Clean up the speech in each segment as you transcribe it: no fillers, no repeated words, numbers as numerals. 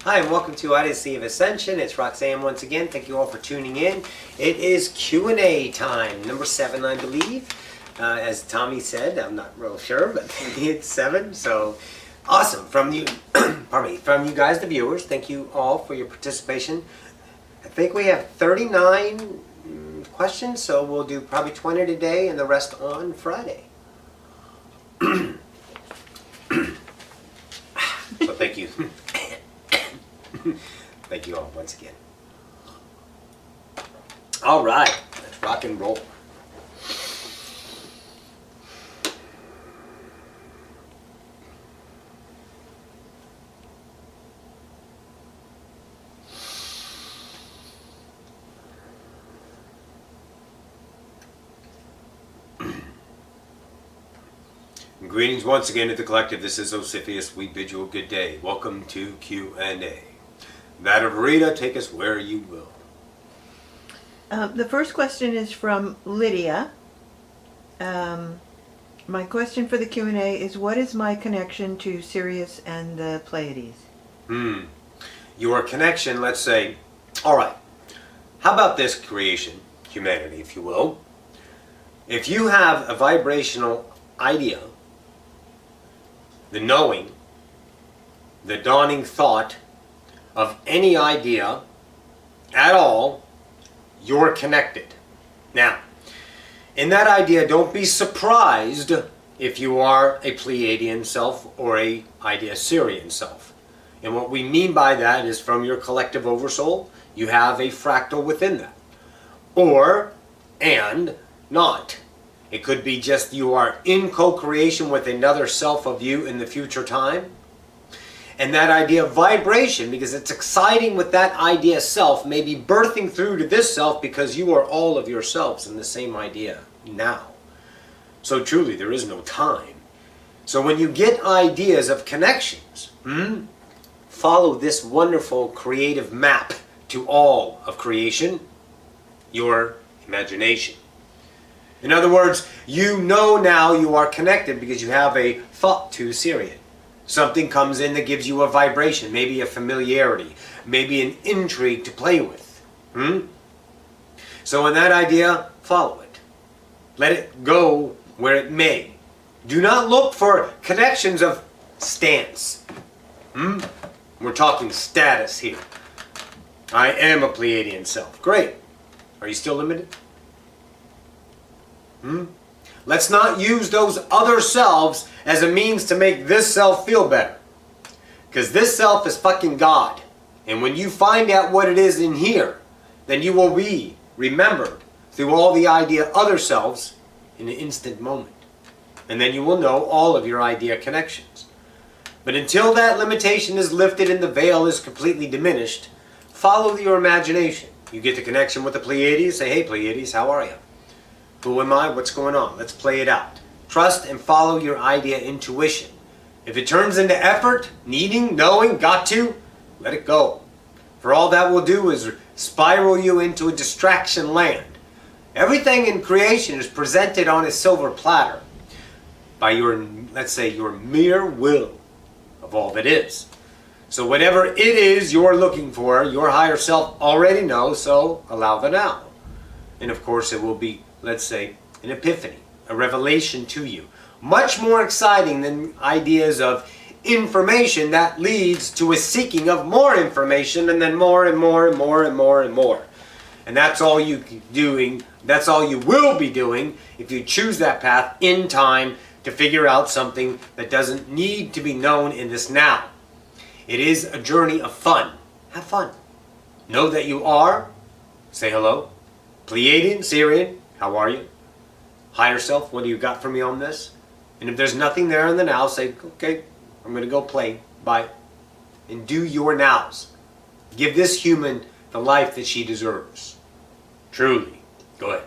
Hi, and welcome to Odyssey of Ascension. It's Roxanne once again. Thank you all for tuning in. It is Q&A time, number 7, I believe. As Tommy said, I'm not real sure, but it's 7. So awesome from you, pardon me, from you guys, the viewers. Thank you all for your participation. I think we have 39 questions, so we'll do probably 20 today and the rest on Friday. So thank you. Thank you all once again. All right, let's rock and roll. Greetings once again to the collective. This is Ocyphius. We bid you a good day. Welcome to Q&A. That of Rita, take us where you will. The first question is from Lydia. My question for the Q&A is, what is my connection to Sirius and the Pleiades? Your connection, let's say, all right, how about this creation, humanity, if you will? If you have a vibrational idea, the knowing, the dawning thought of any idea at all, you're connected. Now, in that idea, don't be surprised if you are a Pleiadian self or a idea Sirian self. And what we mean by that is from your collective oversoul, you have a fractal within that. Or, and, not. It could be just you are in co-creation with another self of you in the future time. And that idea of vibration, because it's exciting with that idea self, may be birthing through to this self because you are all of yourselves in the same idea now. So truly, there is no time. So when you get ideas of connections, follow this wonderful creative map to all of creation, your imagination. In other words, you know now you are connected because you have a thought to Sirian. Something comes in that gives you a vibration, maybe a familiarity, maybe an intrigue to play with. So in that idea, follow it. Let it go where it may. Do not look for connections of stance. We're talking status here. I am a Pleiadian self. Great. Are you still limited? Let's not use those other selves as a means to make this self feel better. Because this self is fucking God. And when you find out what it is in here, then you will be remembered through all the idea other selves in an instant moment. And then you will know all of your idea connections. But until that limitation is lifted and the veil is completely diminished, follow your imagination. You get the connection with the Pleiades, say, hey Pleiades, how are you? Who am I? What's going on? Let's play it out. Trust and follow your idea intuition. If it turns into effort, needing, knowing, got to, let it go. For all that will do is spiral you into a distraction land. Everything in creation is presented on a silver platter by your, let's say, your mere will of all that is. So whatever it is you're looking for, your higher self already knows, so allow the now. And of course it will be, let's say, an epiphany, a revelation to you. Much more exciting than ideas of information that leads to a seeking of more information and then more and more and more and more and more. And that's all you doing, that's all you will be doing if you choose that path in time to figure out something that doesn't need to be known in this now. It is a journey of fun. Have fun. Know that you are, say hello, Pleiadian, Sirian, how are you? Higher self, what do you got for me on this? And if there's nothing there in the now, say, okay, I'm going to go play. Bye. And do your nows. Give this human the life that she deserves. Truly. Go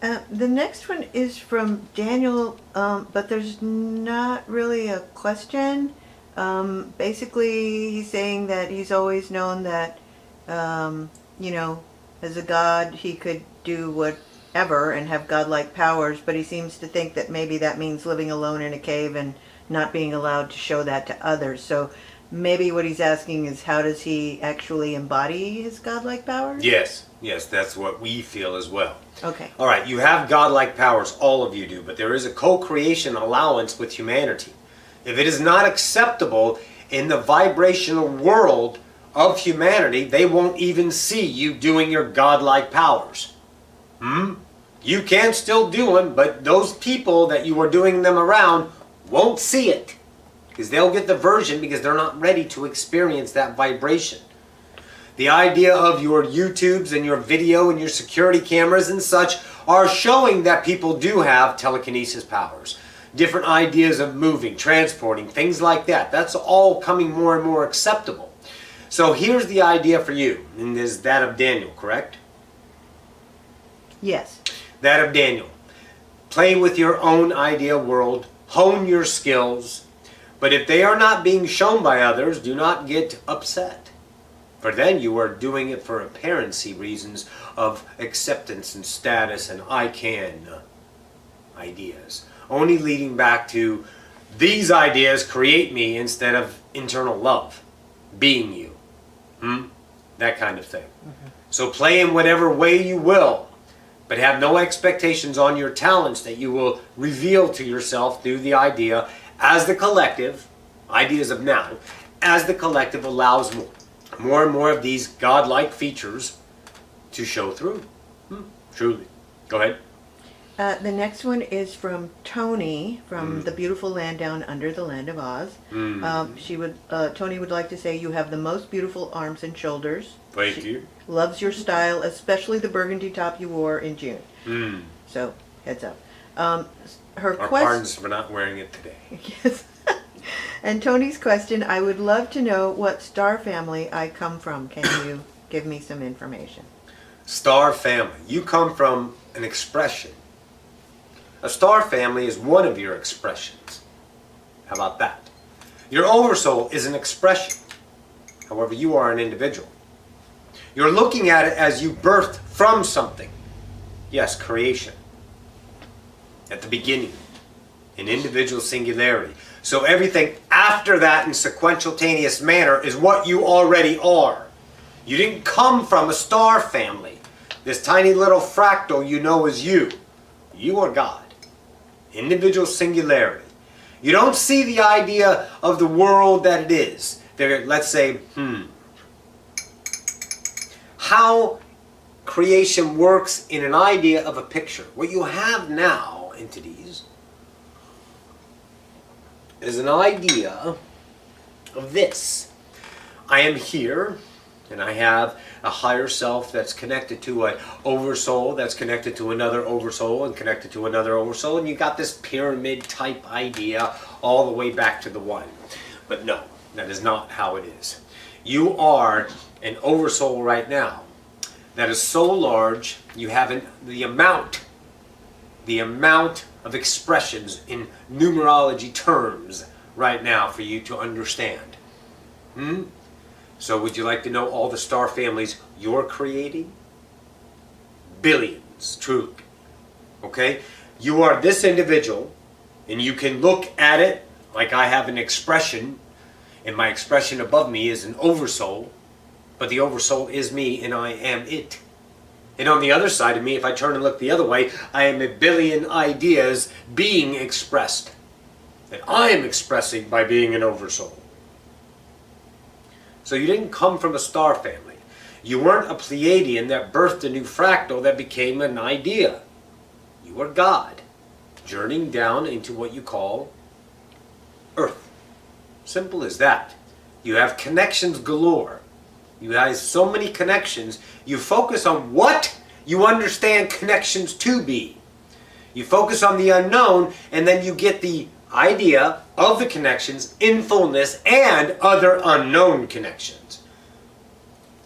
ahead. The next one is from Daniel, but there's not really a question. Basically, he's saying that he's always known that, as a god, he could do whatever and have godlike powers, but he seems to think that maybe that means living alone in a cave and not being allowed to show that to others. So maybe what he's asking is how does he actually embody his godlike powers? Yes, yes, that's what we feel as well. Okay. All right, you have godlike powers, all of you do, but there is a co-creation allowance with humanity. If it is not acceptable in the vibrational world of humanity, they won't even see you doing your godlike powers. You can still do them, but those people that you are doing them around won't see it. Because they'll get the version because they're not ready to experience that vibration. The idea of your YouTubes and your video and your security cameras and such are showing that people do have telekinesis powers. Different ideas of moving, transporting, things like that. That's all coming more and more acceptable. So here's the idea for you, and is that of Daniel, correct? Yes. That of Daniel. Play with your own idea world, hone your skills, but if they are not being shown by others, do not get upset. For then you are doing it for apparency reasons of acceptance and status and I can ideas. Only leading back to these ideas create me instead of internal love, being you. That kind of thing. So play in whatever way you will, but have no expectations on your talents that you will reveal to yourself through the idea as the collective, ideas of now, as the collective allows more and more of these godlike features to show through. Truly. Go ahead. The next one is from Tony from the beautiful land down under the land of Oz. Tony would like to say you have the most beautiful arms and shoulders. Thank you. Loves your style, especially the burgundy top you wore in June. So heads up. Her pardons for not wearing it today. Yes. And Tony's question: I would love to know what star family I come from. Can you give me some information? Star family. You come from an expression. A star family is one of your expressions. How about that? Your oversoul is an expression. However, you are an individual. You're looking at it as you birthed from something. Yes, creation. At the beginning. In individual singularity. So everything after that in sequential-taneous manner is what you already are. You didn't come from a star family. This tiny little fractal you know is you. You are God. Individual singularity. You don't see the idea of the world that it is. There, let's say, how creation works in an idea of a picture. What you have now, entities, is an idea of this. I am here, and I have a higher self that's connected to an oversoul, that's connected to another oversoul, and connected to another oversoul, and you got this pyramid type idea all the way back to the one. But no, that is not how it is. You are an oversoul right now that is so large, you have the amount of expressions in numerology terms right now for you to understand. So would you like to know all the star families you're creating? Billions, truly. Okay? You are this individual, and you can look at it like I have an expression, and my expression above me is an oversoul, but the oversoul is me, and I am it. And on the other side of me, if I turn and look the other way, I am a billion ideas being expressed. That I am expressing by being an oversoul. So you didn't come from a star family. You weren't a Pleiadian that birthed a new fractal that became an idea. You are God, journeying down into what you call Earth. Simple as that. You have connections galore. You have so many connections. You focus on what you understand connections to be. You focus on the unknown, and then you get the idea of the connections in fullness and other unknown connections.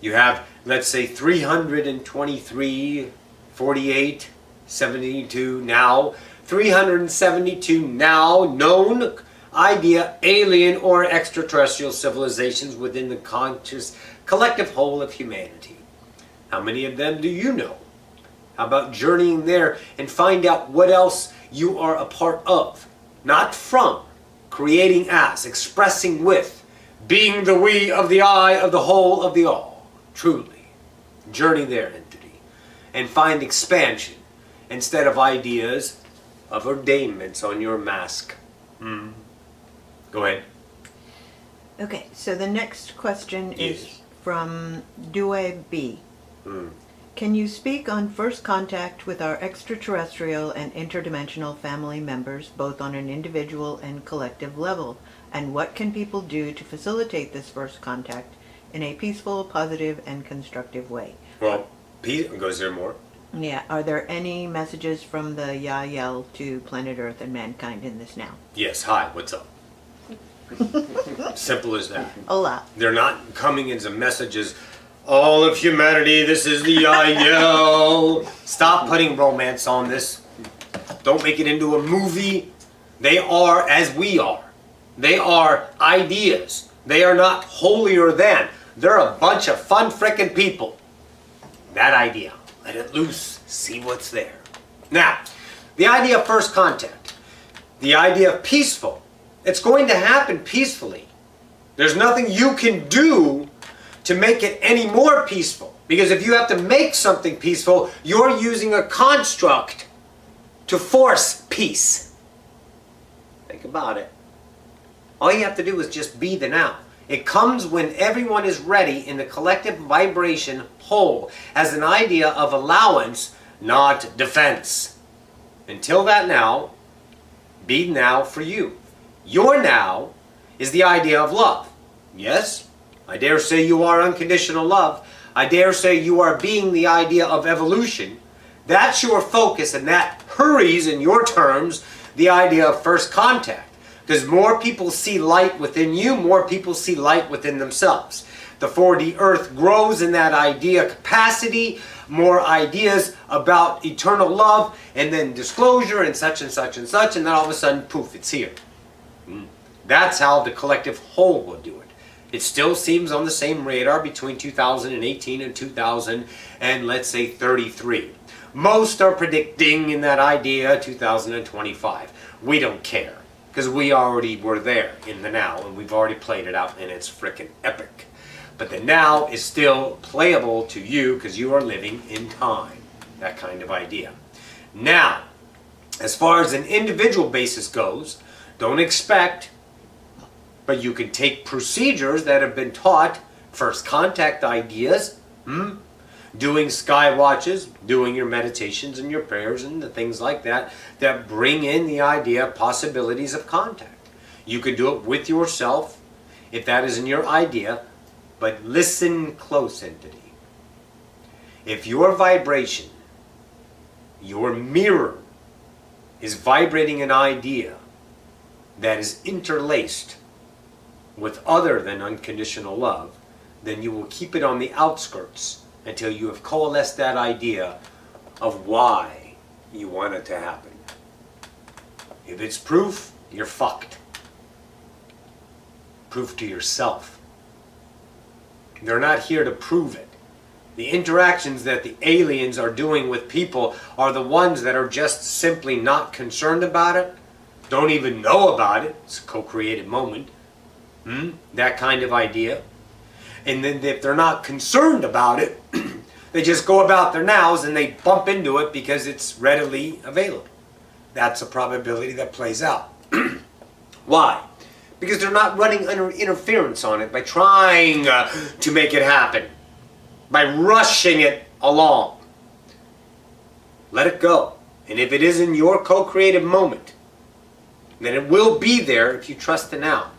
You have, let's say, 323, 48, 72 now, 372 now known idea alien or extraterrestrial civilizations within the conscious collective whole of humanity. How many of them do you know? How about journeying there and find out what else you are a part of? Not from, creating as, expressing with, being the we of the I of the whole of the all. Truly. Journey there, entity. And find expansion instead of ideas of ordainments on your mask. Go ahead. Okay, so the next question is Yes. from Due B. Can you speak on first contact with our extraterrestrial and interdimensional family members, both on an individual and collective level? And what can people do to facilitate this first contact in a peaceful, positive, and constructive way? Well, goes there more? Yeah, are there any messages from the Yael to planet Earth and mankind in this now? Yes, hi, what's up? Simple as that. A lot. They're not coming as a message as all of humanity, this is the IL. Stop putting romance on this. Don't make it into a movie. They are as we are. They are ideas. They are not holier than. They're a bunch of fun frickin' people. That idea. Let it loose. See what's there. Now, the idea of first contact. The idea of peaceful. It's going to happen peacefully. There's nothing you can do to make it any more peaceful. Because if you have to make something peaceful, you're using a construct to force peace. Think about it. All you have to do is just be the now. It comes when everyone is ready in the collective vibration whole as an idea of allowance, not defense. Until that now, be now for you. Your now is the idea of love. Yes, I dare say you are unconditional love. I dare say you are being the idea of evolution. That's your focus, and that hurries, in your terms, the idea of first contact. Because more people see light within you, more people see light within themselves. The 4D Earth grows in that idea capacity, more ideas about eternal love, and then disclosure, and such and such and such, and then all of a sudden, poof, it's here. That's how the collective whole will do it. It still seems on the same radar between 2018 and 2000 and let's say 33. Most are predicting in that idea 2025. We don't care because we already were there in the now and we've already played it out and it's frickin' epic. But the now is still playable to you because you are living in time. That kind of idea. Now, as far as an individual basis goes, don't expect, but you can take procedures that have been taught, first contact ideas, doing sky watches, doing your meditations and your prayers and the things like that, that bring in the idea of possibilities of contact. You can do it with yourself, if that isn't your idea, but listen close, entity. If your vibration, your mirror, is vibrating an idea that is interlaced with other than unconditional love, then you will keep it on the outskirts until you have coalesced that idea of why you want it to happen. If it's proof, you're fucked. Proof to yourself. They're not here to prove it. The interactions that the aliens are doing with people are the ones that are just simply not concerned about it, don't even know about it. It's a co-created moment. That kind of idea. And then if they're not concerned about it, they just go about their nows and they bump into it because it's readily available. That's a probability that plays out. Why? Because they're not running under interference on it by trying to make it happen, by rushing it along. Let it go. And if it is in your co-creative moment, then it will be there if you trust the now.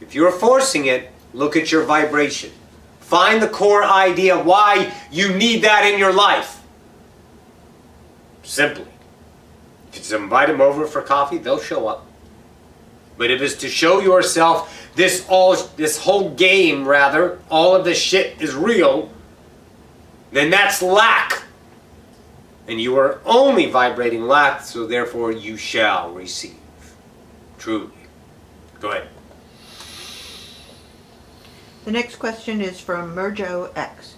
If you're forcing it, look at your vibration. Find the core idea why you need that in your life. Simply. If it's to invite them over for coffee, they'll show up. But if it's to show yourself this whole game, rather, all of this shit is real, then that's lack. And you are only vibrating lack, so therefore you shall receive. Truly. Go ahead. The next question is from Merjo X.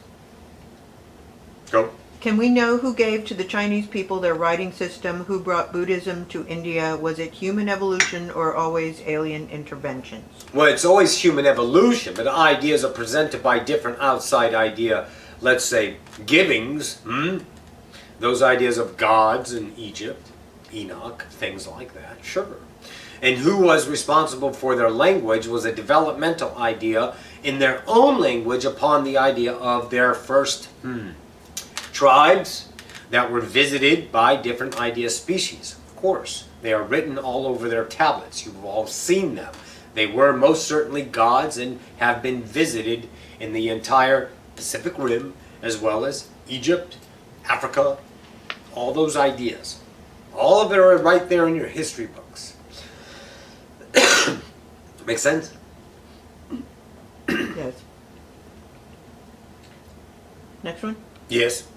Go. Can we know who gave to the Chinese people their writing system? Who brought Buddhism to India? Was it human evolution or always alien interventions? Well, it's always human evolution, but ideas are presented by different outside idea, let's say, givings. Those ideas of gods in Egypt, Enoch, things like that, sure. And who was responsible for their language was a developmental idea in their own language upon the idea of their first tribes that were visited by different idea species. Of course, they are written all over their tablets. You've all seen them. They were most certainly gods and have been visited in the entire Pacific Rim, as well as Egypt, Africa, all those ideas. All of it are right there in your history books. Make sense? Yes. Next one. Yes.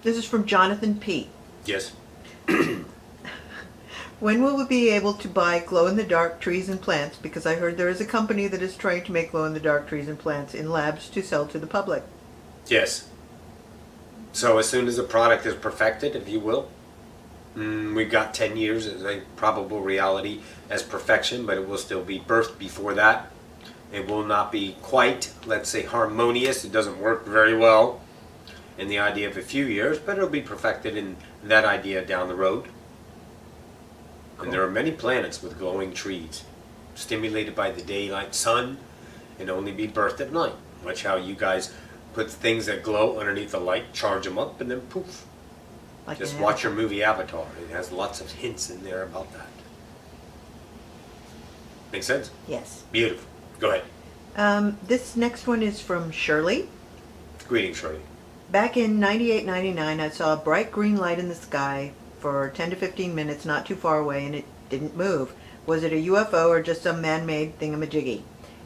This is from Jonathan P. Yes. When will we be able to buy glow-in-the-dark trees and plants? Because I heard there is a company that is trying to make glow-in-the-dark trees and plants in labs to sell to the public. Yes. So as soon as the product is perfected, if you will, we've got 10 years as a probable reality as perfection, but it will still be birthed before that. It will not be quite, let's say, harmonious. It doesn't work very well in the idea of a few years, but it'll be perfected in that idea down the road. Cool. And there are many planets with glowing trees, stimulated by the daylight sun, and only be birthed at night. Watch how you guys put things that glow underneath the light, charge them up, and then poof. Like just watch your movie Avatar. It has lots of hints in there about that. Make sense? Yes. Beautiful. Go ahead. This next one is from Shirley. Greetings, Shirley. Back in 98, 99, I saw a bright green light in the sky for 10 to 15 minutes, not too far away, and it didn't move. Was it a UFO or just some man-made thingamajiggy?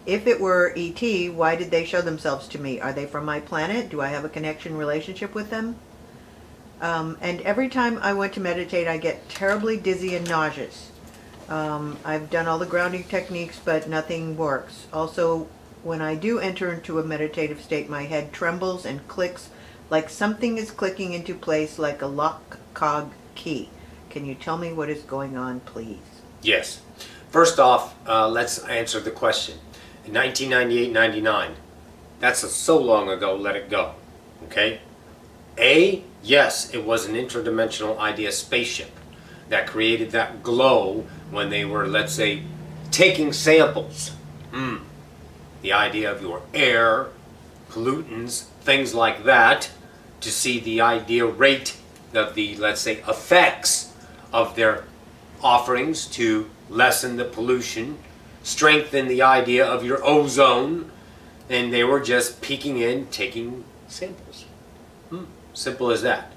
If it were ET, why did they show themselves to me? Are they from my planet? Do I have a connection relationship with them? And every time I went to meditate, I get terribly dizzy and nauseous. I've done all the grounding techniques, but nothing works. Also, when I do enter into a meditative state, my head trembles and clicks like something is clicking into place like a lock cog key. Can you tell me what is going on, please? Yes. First off, let's answer the question. In 1998-99, that's so long ago, let it go. Okay? Yes, it was an interdimensional idea spaceship that created that glow when they were, let's say, taking samples. The idea of your air, pollutants, things like that, to see the idea rate of the, let's say, effects of their offerings to lessen the pollution, strengthen the idea of your ozone, and they were just peeking in, taking samples. Simple as that.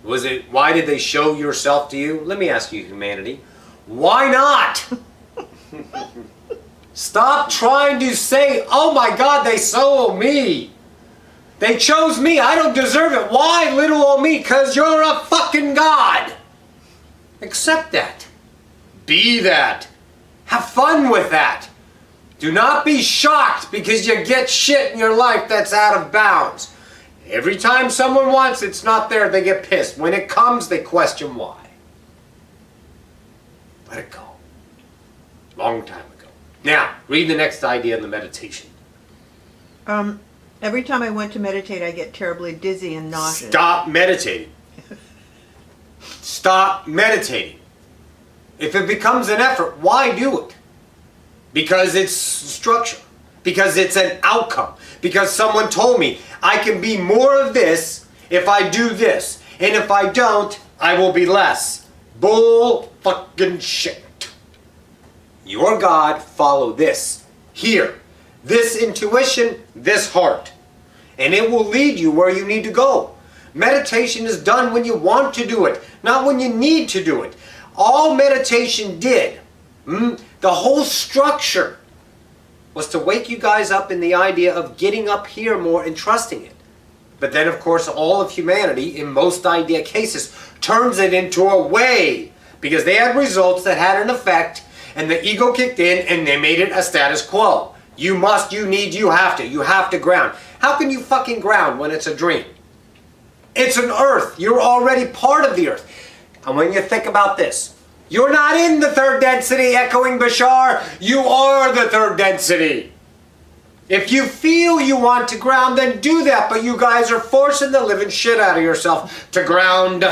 Was it, why did they show yourself to you? Let me ask you, humanity. Why not? Stop trying to say, oh my God, they saw me. They chose me. I don't deserve it. Why, little old me? Because you're a fucking God. Accept that. Be that. Have fun with that. Do not be shocked because you get shit in your life that's out of bounds. Every time someone wants it's not there, they get pissed. When it comes, they question why. Let it go. Long time ago. Now, read the next idea in the meditation. Every time I went to meditate, I get terribly dizzy and nauseous. Stop meditating. Stop meditating. If it becomes an effort, why do it? Because it's structure. Because it's an outcome. Because someone told me I can be more of this if I do this. And if I don't, I will be less. Bull fucking shit. Your God, follow this. Here. This intuition, this heart. And it will lead you where you need to go. Meditation is done when you want to do it, not when you need to do it. All meditation did, the whole structure, was to wake you guys up in the idea of getting up here more and trusting it. But then, of course, all of humanity, in most idea cases, turns it into a way. Because they had results that had an effect, and the ego kicked in, and they made it a status quo. You must, you need, you have to. You have to ground. How can you fucking ground when it's a dream? It's an earth. You're already part of the earth. And when you think about this, you're not in the third density echoing Bashar. You are the third density. If you feel you want to ground, then do that. But you guys are forcing the living shit out of yourself to ground.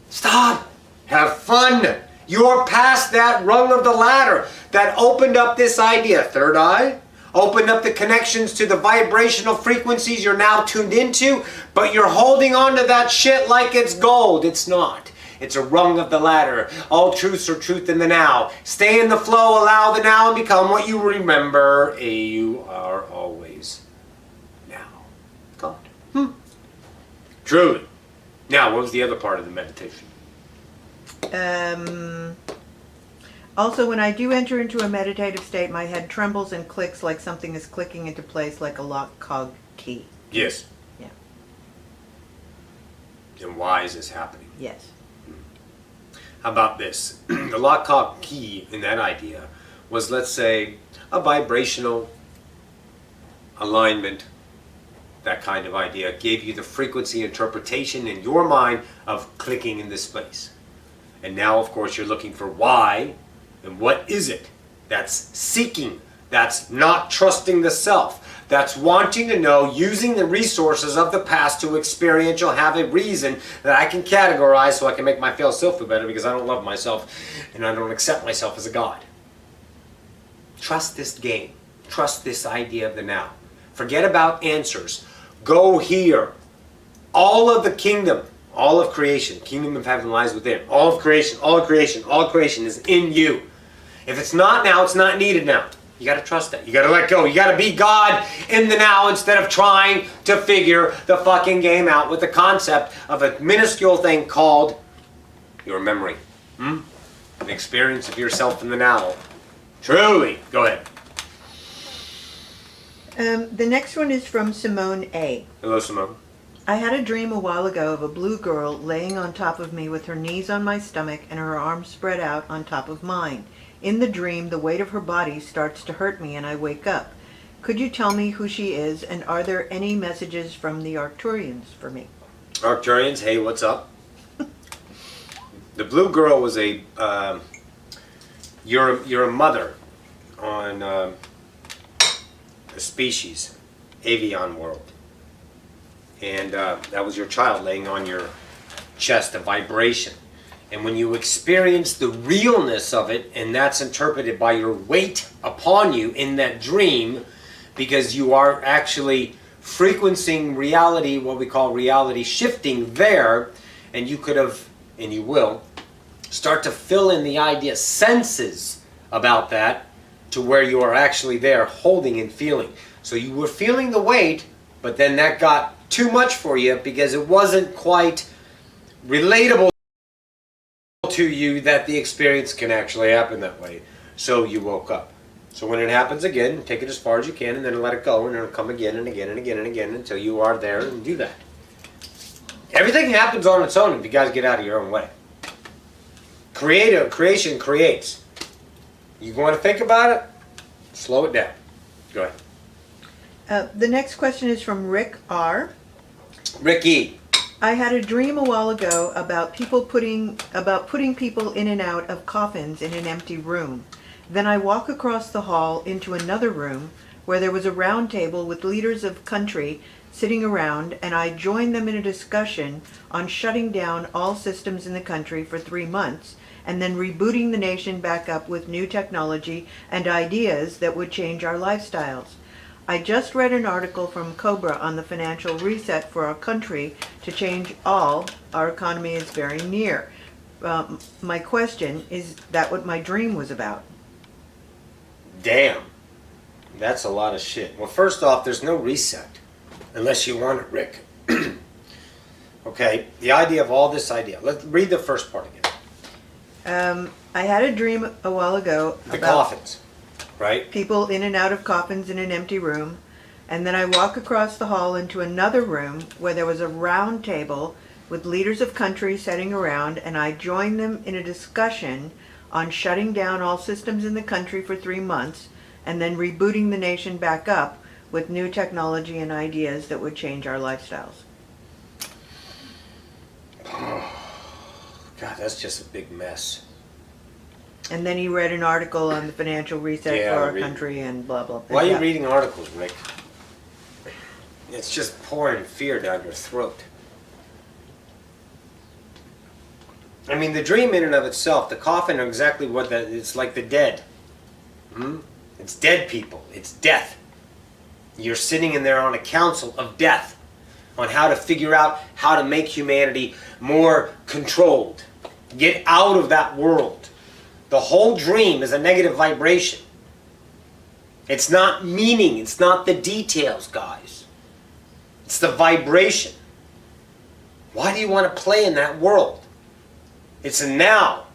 Stop. Have fun. You're past that rung of the ladder that opened up this idea. Third eye. Opened up the connections to the vibrational frequencies you're now tuned into. But you're holding on to that shit like it's gold. It's not. It's a rung of the ladder. All truths are truth in the now. Stay in the flow, allow the now, and become what you remember. You are always now. God. Truly. Now, what was the other part of the meditation? Also, when I do enter into a meditative state, my head trembles and clicks like something is clicking into place like a lock cog key. Yes. Yeah. And why is this happening? Yes. How about this? The lock cog key in that idea was, let's say, a vibrational alignment, that kind of idea, gave you the frequency interpretation in your mind of clicking in this place. And now, of course, you're looking for why, and what is it? That's seeking. That's not trusting the self. That's wanting to know, using the resources of the past to experience. You'll have a reason that I can categorize so I can make myself feel better because I don't love myself and I don't accept myself as a god. Trust this game. Trust this idea of the now. Forget about answers. Go here. All of the kingdom, all of creation, kingdom of heaven lies within. All of creation, all of creation, all of creation is in you. If it's not now, it's not needed now. You got to trust that. You got to let go. You got to be God in the now instead of trying to figure the fucking game out with the concept of a minuscule thing called your memory. An experience of yourself in the now. Truly. Go ahead. The next one is from Simone A. Hello, Simone. I had a dream a while ago of a blue girl laying on top of me with her knees on my stomach and her arms spread out on top of mine. In the dream, the weight of her body starts to hurt me and I wake up. Could you tell me who she is, and are there any messages from the Arcturians for me? Arcturians, hey, what's up? The blue girl was a you're a mother on a species, avian world. And that was your child laying on your chest, a vibration. And when you experience the realness of it, and that's interpreted by your weight upon you in that dream, because you are actually frequencing reality, what we call reality shifting there, and you could have, and you will, start to fill in the idea, senses about that, to where you are actually there holding and feeling. So you were feeling the weight, but then that got too much for you because it wasn't quite relatable to you that the experience can actually happen that way. So you woke up. So when it happens again, take it as far as you can and then let it go, and it'll come again and again and again and again until you are there and do that. Everything happens on its own if you guys get out of your own way. Creation creates. You want to think about it? Slow it down. Go ahead. The next question is from Rick R. Ricky. I had a dream a while ago about putting people in and out of coffins in an empty room. Then I walk across the hall into another room where there was a round table with leaders of country sitting around, and I joined them in a discussion on shutting down all systems in the country for 3 months and then rebooting the nation back up with new technology and ideas that would change our lifestyles. I just read an article from Cobra on the financial reset for our country to change all. Our economy is very near. My question, is that what my dream was about? Damn. That's a lot of shit. Well, first off, there's no reset. Unless you want it, Rick. Okay, the idea of all this idea. Let's read the first part again. I had a dream a while ago The about coffins, right? people in and out of coffins in an empty room, and then I walk across the hall into another room where there was a round table with leaders of country sitting around, and I joined them in a discussion on shutting down all systems in the country for 3 months and then rebooting the nation back up with new technology and ideas that would change our lifestyles. that's just a big mess. And then he read an article on the financial reset Yeah, for our country and blah, blah, blah. Why are you reading articles, Rick? It's just pouring fear down your throat. I mean, the dream in and of itself, the coffin are exactly what that, it's like the dead. It's dead people. It's death. You're sitting in there on a council of death on how to figure out how to make humanity more controlled. Get out of that world. The whole dream is a negative vibration. It's not meaning. It's not the details, guys. It's the vibration. Why do you want to play in that world? It's a now.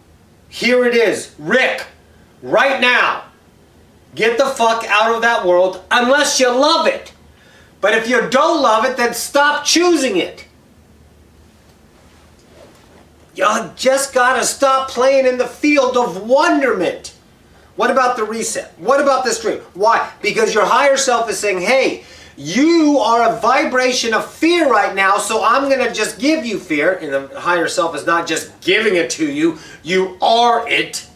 Here it is. Rick, right now. Get the fuck out of that world unless you love it. But if you don't love it, then stop choosing it. You just gotta stop playing in the field of wonderment. What about the reset? What about this dream? Why? Because your higher self is saying, hey, you are a vibration of fear right now, so I'm going to just give you fear. And the higher self is not just giving it to you. You are it.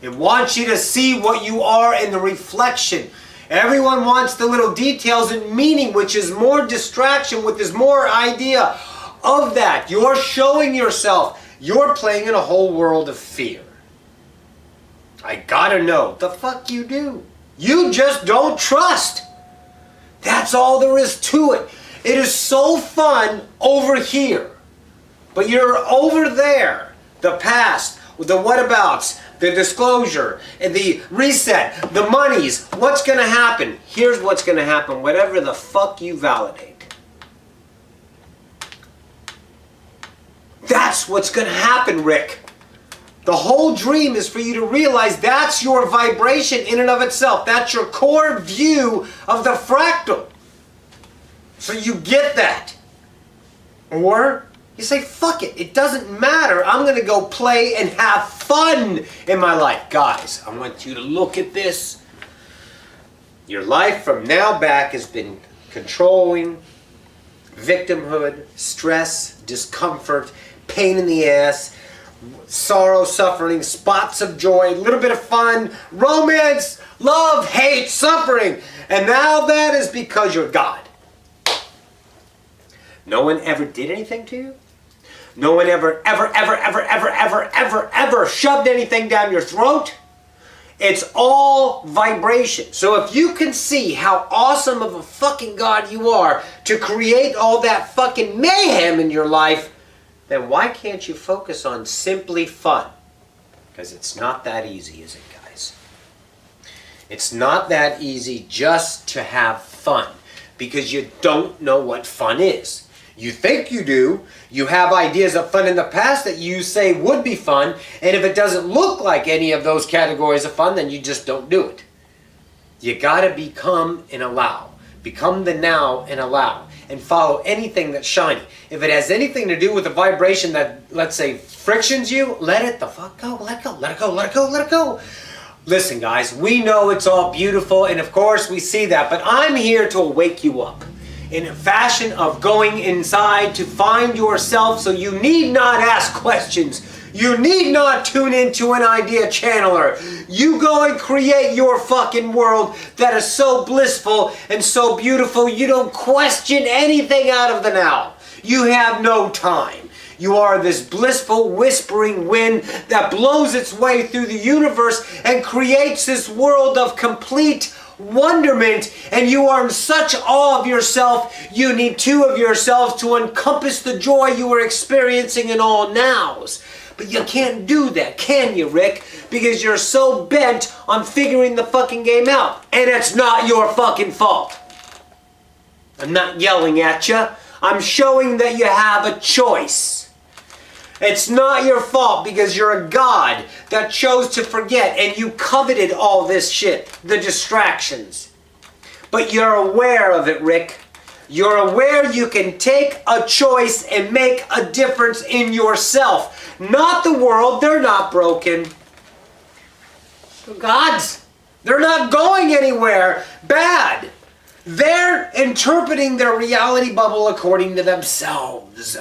It wants you to see what you are in the reflection. Everyone wants the little details and meaning, which is more distraction, which is more idea of that. You're showing yourself. You're playing in a whole world of fear. I gotta know. The fuck you do. You just don't trust. That's all there is to it. It is so fun over here. But you're over there. The past, the whatabouts, the disclosure, and the reset, the monies. What's going to happen? Here's what's going to happen. Whatever the fuck you validate. That's what's going to happen, Rick. The whole dream is for you to realize that's your vibration in and of itself. That's your core view of the fractal. So you get that. Or you say, fuck it. It doesn't matter. I'm going to go play and have fun in my life. Guys, I want you to look at this. Your life from now back has been controlling, victimhood, stress, discomfort, pain in the ass, sorrow, suffering, spots of joy, a little bit of fun, romance, love, hate, suffering. And now that is because you're God. No one ever did anything to you. No one ever shoved anything down your throat. It's all vibration. So if you can see how awesome of a fucking God you are to create all that fucking mayhem in your life, then why can't you focus on simply fun? Because it's not that easy, is it, guys? It's not that easy just to have fun because you don't know what fun is. You think you do. You have ideas of fun in the past that you say would be fun, and if it doesn't look like any of those categories of fun, then you just don't do it. You gotta become and allow. Become the now and allow. And follow anything that's shiny. If it has anything to do with a vibration that, let's say, frictions you, let it the fuck go. Let it go, let it go, let it go, let it go. Listen, guys, we know it's all beautiful, and of course we see that, but I'm here to wake you up in a fashion of going inside to find yourself, so you need not ask questions. You need not tune into an idea channeler. You go and create your fucking world that is so blissful and so beautiful you don't question anything out of the now. You have no time. You are this blissful whispering wind that blows its way through the universe and creates this world of complete wonderment, and you are in such awe of yourself, you need two of yourselves to encompass the joy you are experiencing in all nows. But you can't do that, can you, Rick? Because you're so bent on figuring the fucking game out. And it's not your fucking fault. I'm not yelling at you. I'm showing that you have a choice. It's not your fault because you're a God that chose to forget and you coveted all this shit, the distractions. But you're aware of it, Rick. You're aware you can take a choice and make a difference in yourself. Not the world. They're not broken. Gods. They're not going anywhere bad. They're interpreting their reality bubble according to themselves.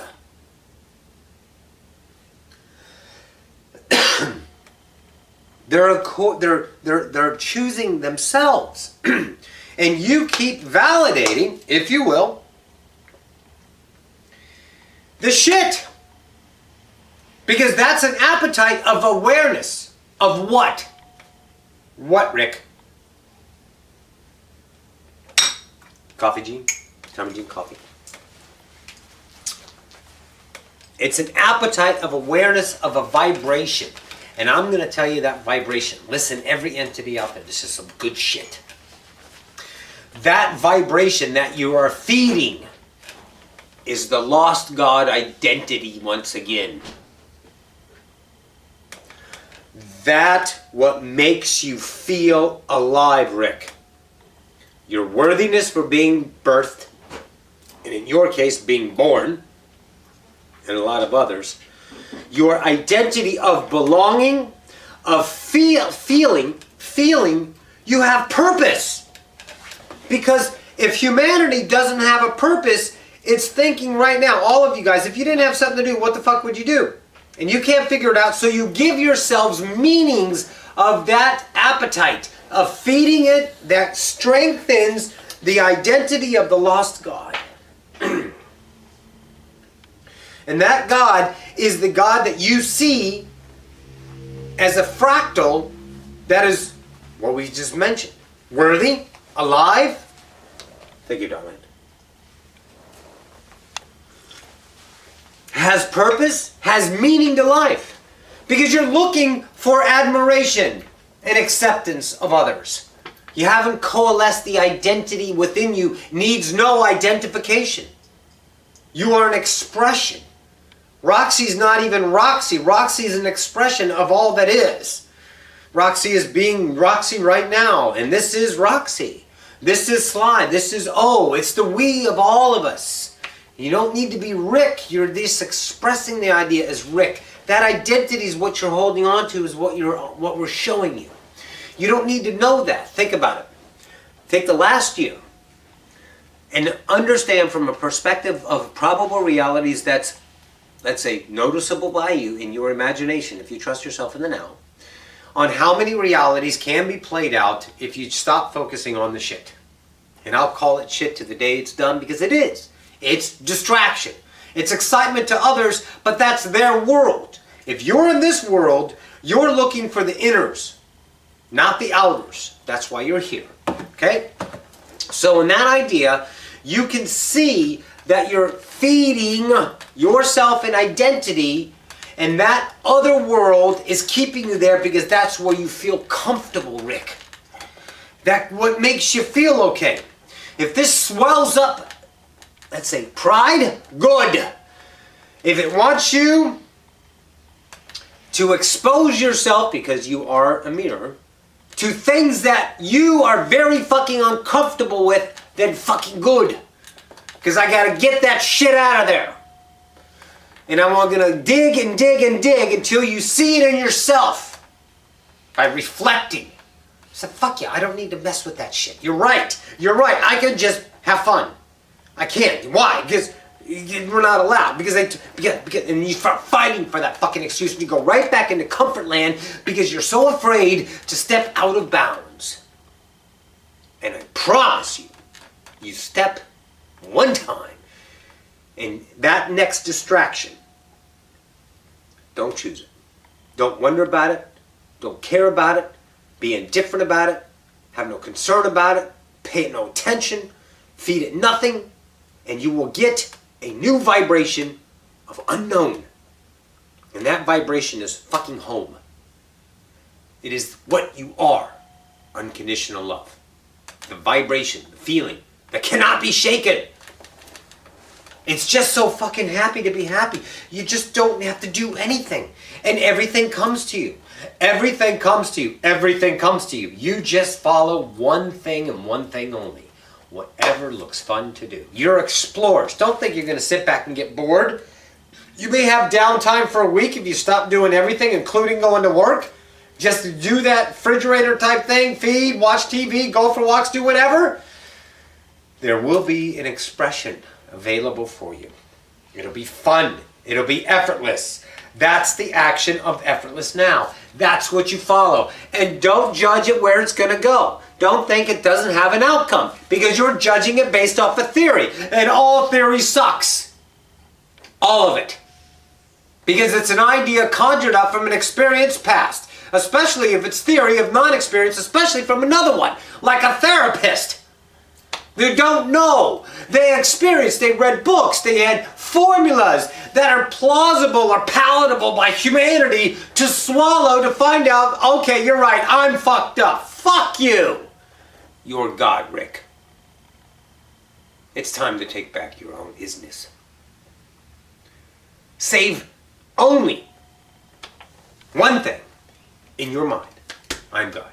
They're choosing themselves. And you keep validating, if you will, the shit. Because that's an appetite of awareness. Of what? What, Rick? Coffee, Gene? Tommy Gene, coffee. It's an appetite of awareness of a vibration. And I'm going to tell you that vibration. Listen, every entity out there, this is some good shit. That vibration that you are feeding is the lost God identity once again. That's what makes you feel alive, Rick. Your worthiness for being birthed, and in your case, being born, and a lot of others, your identity of belonging, of feeling you have purpose. Because if humanity doesn't have a purpose, it's thinking right now, all of you guys, if you didn't have something to do, what the fuck would you do? And you can't figure it out, so you give yourselves meanings of that appetite, of feeding it, that strengthens the identity of the lost God. And that God is the God that you see as a fractal that is what we just mentioned. Worthy, alive. Thank you, darling. Has purpose, has meaning to life. Because you're looking for admiration and acceptance of others. You haven't coalesced the identity within you, needs no identification. You are an expression. Roxy's not even Roxy. Roxy is an expression of all that is. Roxy is being Roxy right now. And this is Roxy. This is Sly. This is O. It's the we of all of us. You don't need to be Rick. You're just expressing the idea as Rick. That identity is what you're holding on to, is what we're showing you. You don't need to know that. Think about it. Take the last year and understand from a perspective of probable realities that's, let's say, noticeable by you in your imagination, if you trust yourself in the now, on how many realities can be played out if you stop focusing on the shit. And I'll call it shit to the day it's done, because it is. It's distraction. It's excitement to others, but that's their world. If you're in this world, you're looking for the inners, not the outers. That's why you're here. Okay? So in that idea, you can see that you're feeding yourself an identity, and that other world is keeping you there because that's where you feel comfortable, Rick. That's what makes you feel okay. If this swells up, let's say pride, good. If it wants you to expose yourself, because you are a mirror, to things that you are very fucking uncomfortable with, then fucking good. Because I gotta get that shit out of there. And I'm gonna dig and dig and dig until you see it in yourself. By reflecting. So fuck yeah, I don't need to mess with that shit. You're right. You're right. I can just have fun. I can't. Why? Because we're not allowed. Because and you start fighting for that fucking excuse, and you go right back into comfort land because you're so afraid to step out of bounds. And I promise you, you step one time, and that next distraction, don't choose it. Don't wonder about it. Don't care about it. Be indifferent about it. Have no concern about it. Pay it no attention. Feed it nothing. And you will get a new vibration of unknown. And that vibration is fucking home. It is what you are. Unconditional love. The vibration, the feeling that cannot be shaken. It's just so fucking happy to be happy. You just don't have to do anything. And everything comes to you. Everything comes to you. Everything comes to you. You just follow one thing and one thing only. Whatever looks fun to do. You're explorers. Don't think you're going to sit back and get bored. You may have downtime for a week if you stop doing everything, including going to work. Just to do that refrigerator type thing. Feed, watch TV, go for walks, do whatever. There will be an expression available for you. It'll be fun. It'll be effortless. That's the action of effortless now. That's what you follow. And don't judge it where it's going to go. Don't think it doesn't have an outcome, because you're judging it based off a theory. And all theory sucks. All of it. Because it's an idea conjured up from an experienced past. Especially if it's theory of non-experience, especially from another one. Like a therapist. They don't know. They experienced, they read books, they had formulas that are plausible or palatable by humanity to swallow to find out, okay, you're right, I'm fucked up. Fuck you. You're God, Rick. It's time to take back your own isness. Save only one thing in your mind. I'm God.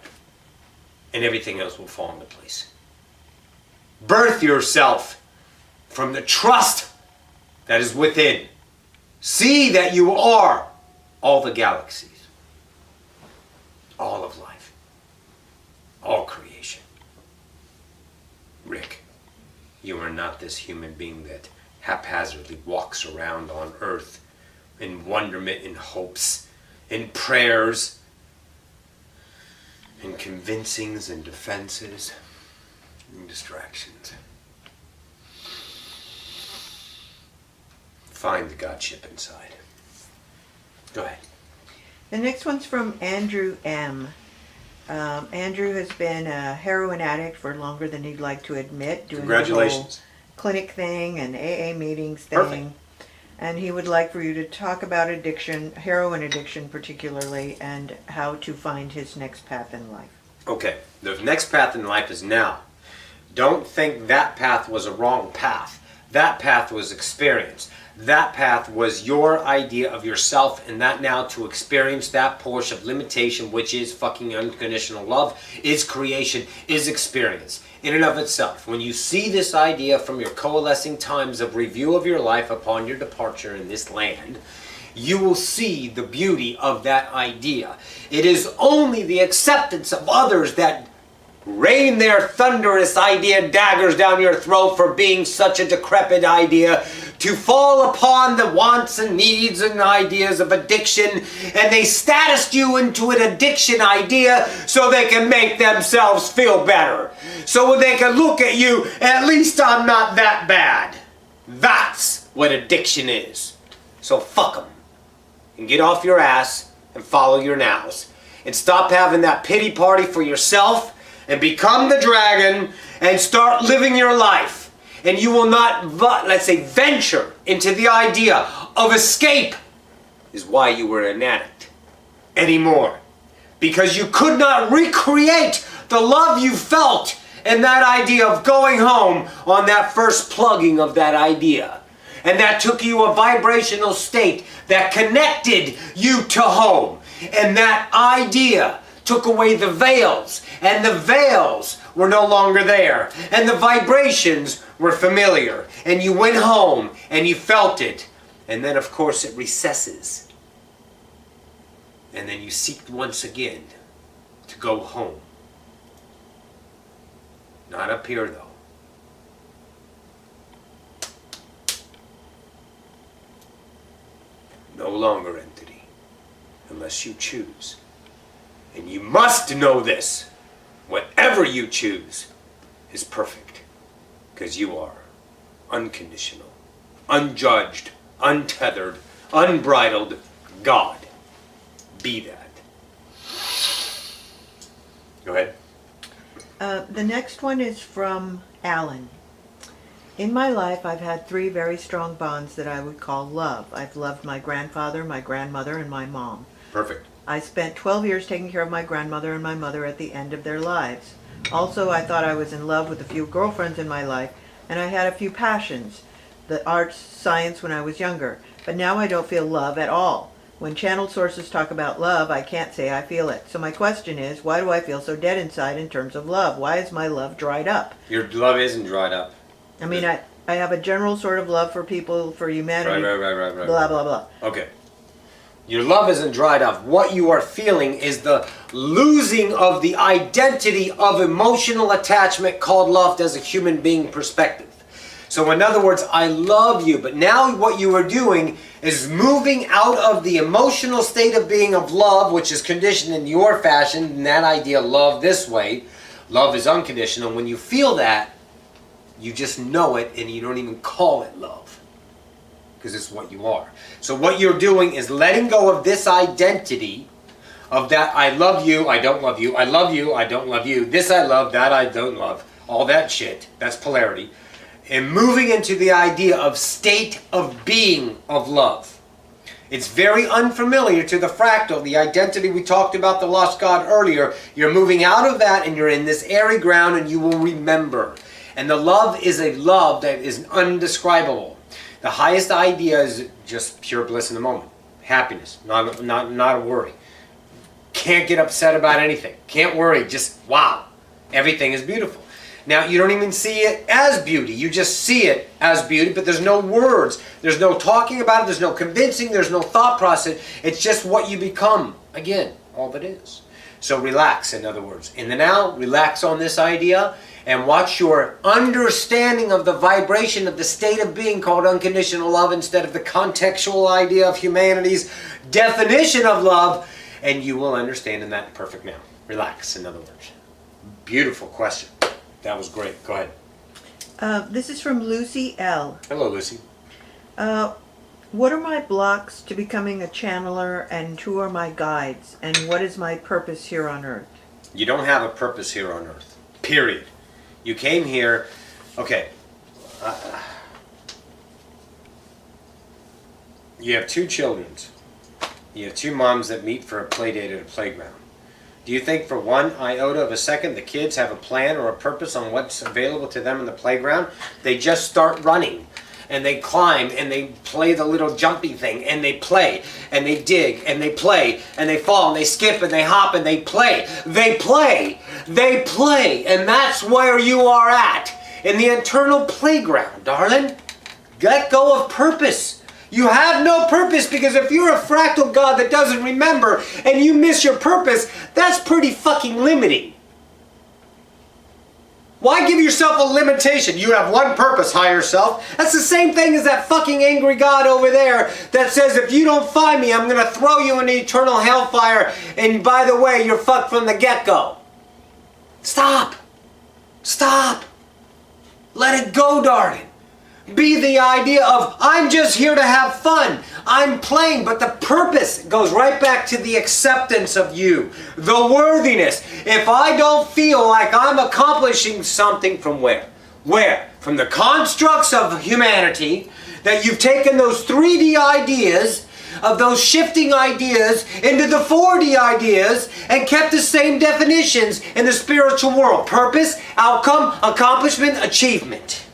And everything else will fall into place. Birth yourself from the trust that is within. See that you are all the galaxies, all of life, all creation. Rick, you are not this human being that haphazardly walks around on earth in wonderment, in hopes, in prayers, in convincings and defenses. Distractions. Find the Godship inside. Go ahead. The next one's from Andrew M. Andrew has been a heroin addict for longer than he'd like to admit. Doing Congratulations. The whole clinic thing and AA meetings thing. Perfect. And he would like for you to talk about addiction, heroin addiction particularly, and how to find his next path in life. Okay. The next path in life is now. Don't think that path was a wrong path. That path was experience. That path was your idea of yourself, and that now to experience that portion of limitation, which is fucking unconditional love, is creation, is experience in and of itself. When you see this idea from your coalescing times of review of your life upon your departure in this land, you will see the beauty of that idea. It is only the acceptance of others that rain their thunderous idea daggers down your throat for being such a decrepit idea, to fall upon the wants and needs and ideas of addiction, and they statused you into an addiction idea so they can make themselves feel better. So when they can look at you, at least I'm not that bad. That's what addiction is. So fuck them. And get off your ass and follow your nows. And stop having that pity party for yourself and become the dragon and start living your life. And you will not, let's say, venture into the idea of escape, is why you were an addict anymore. Because you could not recreate the love you felt and that idea of going home on that first plugging of that idea. And that took you a vibrational state that connected you to home. And that idea took away the veils, and the veils were no longer there, and the vibrations were familiar, and you went home and you felt it, and then of course it recesses, and then you seek once again to go home. Not up here though. No longer entity, unless you choose. And you must know this. Whatever you choose is perfect. Because you are unconditional, unjudged, untethered, unbridled God. Be that. Go ahead. The next one is from Alan. In my life, I've had 3 very strong bonds that I would call love. I've loved my grandfather, my grandmother, and my mom. Perfect. I spent 12 years taking care of my grandmother and my mother at the end of their lives. Also, I thought I was in love with a few girlfriends in my life, and I had a few passions, the arts, science when I was younger. But now I don't feel love at all. When channeled sources talk about love, I can't say I feel it. So my question is, why do I feel so dead inside in terms of love? Why is my love dried up? Your love isn't dried up. I mean, I have a general sort of love for people, for humanity. Right. Blah, blah, blah. Okay. Your love isn't dried up. What you are feeling is the losing of the identity of emotional attachment called love as a human being perspective. So in other words, I love you. But now what you are doing is moving out of the emotional state of being of love, which is conditioned in your fashion, and that idea, love this way. Love is unconditional. When you feel that, you just know it and you don't even call it love. Because it's what you are. So what you're doing is letting go of this identity of that I love you, I don't love you, I love you, I don't love you, this I love, that I don't love, all that shit, that's polarity, and moving into the idea of state of being of love. It's very unfamiliar to the fractal, the identity we talked about, the lost God earlier. You're moving out of that and you're in this airy ground and you will remember. And the love is a love that is undescribable. The highest idea is just pure bliss in the moment. Happiness, not a worry. Can't get upset about anything. Can't worry. Just, wow. Everything is beautiful. Now, you don't even see it as beauty. You just see it as beauty, but there's no words. There's no talking about it. There's no convincing. There's no thought process. It's just what you become. Again, all that is. So relax, in other words. In the now, relax on this idea and watch your understanding of the vibration of the state of being called unconditional love instead of the contextual idea of humanity's definition of love. And you will understand in that perfect now. Relax, in other words. Beautiful question. That was great. Go ahead. This is from Lucy L. Hello, Lucy. What are my blocks to becoming a channeler, and who are my guides, and what is my purpose here on Earth? You don't have a purpose here on Earth. Period. You came here... Okay. You have two children. You have two moms that meet for a play date at a playground. Do you think for one iota of a second the kids have a plan or a purpose on what's available to them in the playground? They just start running and they climb and they play the little jumpy thing and they play and they dig and they play and they fall and they skip and they hop and they play. They play. They play. And that's where you are at. In the eternal playground, darling. Let go of purpose. You have no purpose, because if you're a fractal God that doesn't remember and you miss your purpose, that's pretty fucking limiting. Why give yourself a limitation? You have one purpose, higher self. That's the same thing as that fucking angry God over there that says, if you don't find me, I'm going to throw you into eternal hellfire, and by the way, you're fucked from the get-go. Stop. Stop. Let it go, darling. Be the idea of, I'm just here to have fun. I'm playing, but the purpose goes right back to the acceptance of you. The worthiness. If I don't feel like I'm accomplishing something, from where? Where? From the constructs of humanity, that you've taken those 3D ideas, of those shifting ideas, into the 4D ideas, and kept the same definitions in the spiritual world. Purpose, outcome, accomplishment, achievement.